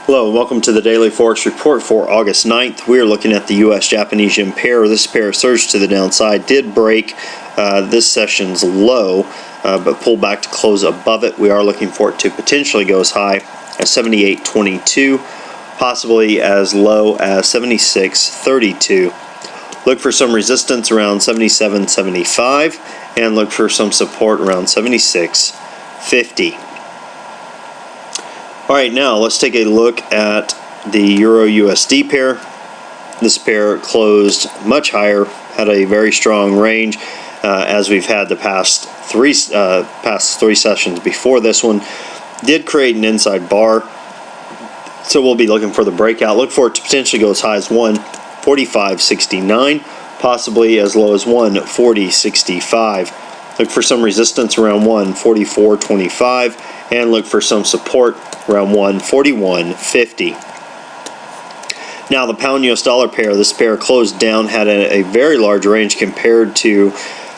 Hello and welcome to the Daily Forex Report for August 9th. We are looking at the US-Japanese yen pair. This pair surged to the downside, did break this session's low, but pulled back to close above it. We are looking for it to potentially go as high as 78.22, possibly as low as 76.32. Look for some resistance around 77.75 and look for some support around 76.50. Alright, now let's take a look at the Euro-USD pair. This pair closed much higher, had a very strong range as we've had the past three sessions before this one. Did create an inside bar, so we'll be looking for the breakout. Look for it to potentially go as high as 145.69, possibly as low as 140.65. Look for some resistance around 144.25 and look for some support around 141.50. Now the pound US dollar pair, this pair closed down, had a very large range compared to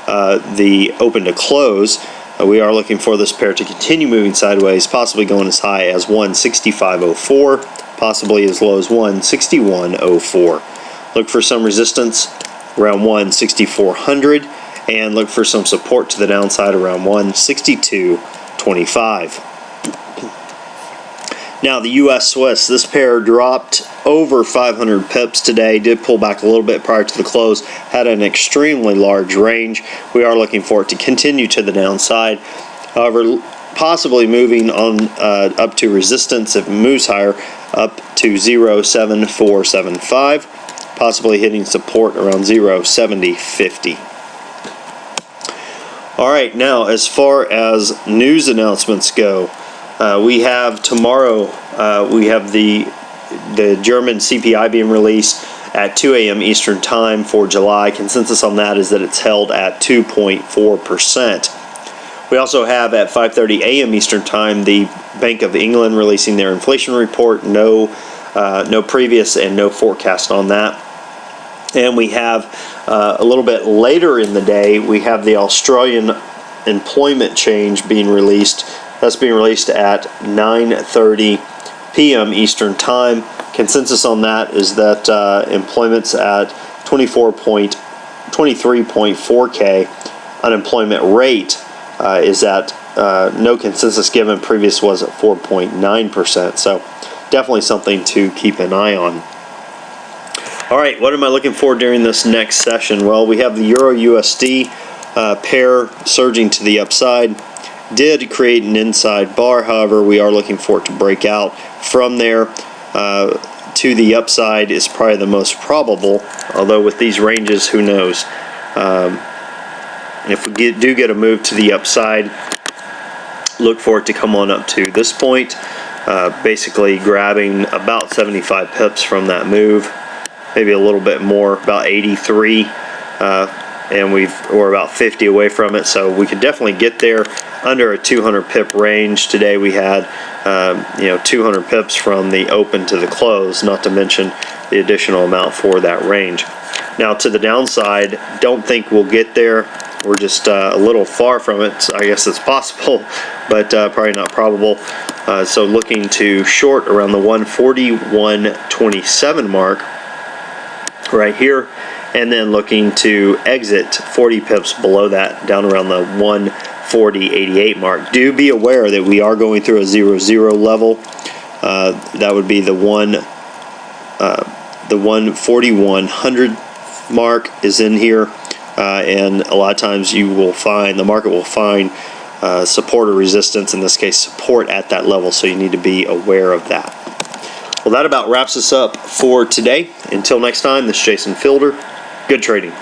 the open to close. We are looking for this pair to continue moving sideways, possibly going as high as 165.04, possibly as low as 161.04. Look for some resistance around 16400 and look for some support to the downside around 162.25. Now the US Swiss, this pair dropped over 500 pips today, did pull back a little bit prior to the close, had an extremely large range. We are looking for it to continue to the downside. However, possibly moving on up to resistance if it moves higher, up to 0.7475, possibly hitting support around 0.7050. Alright, now as far as news announcements go, we have tomorrow, we have the German CPI being released at 2 a.m. Eastern Time for July. Consensus on that is that it's held at 2.4%. We also have at 5:30 a.m. Eastern Time the Bank of England releasing their inflation report. No previous and no forecast on that. And we have a little bit later in the day, we have the Australian employment change being released. That's being released at 9:30 p.m. Eastern Time. Consensus on that is that employment's at 23.4K. Unemployment rate is at no consensus given. Previous was at 4.9%. So definitely something to keep an eye on. All right, what am I looking for during this next session? Well, we have the Euro-USD pair surging to the upside. Did create an inside bar, however, we are looking for it to break out from there to the upside is probably the most probable, although with these ranges, who knows. If we do get a move to the upside, look for it to come on up to this point, basically grabbing about 75 pips from that move, maybe a little bit more, about 83, and we're about 50 away from it, so we could definitely get there under a 200 pip range. Today we had 200 pips from the open to the close, not to mention the additional amount for that range. Now to the downside, don't think we'll get there. We're just a little far from it. I guess it's possible, but probably not probable. So looking to short around the 141.27 mark right here, and then looking to exit 40 pips below that, down around the 140.88 mark. Do be aware that we are going through a 0-0 level. That would be the 14100 mark is in here, and a lot of times you will find, the market will find support or resistance, in this case support at that level, so you need to be aware of that. Well, that about wraps us up for today. Until next time, this is Jason Fielder. Good trading.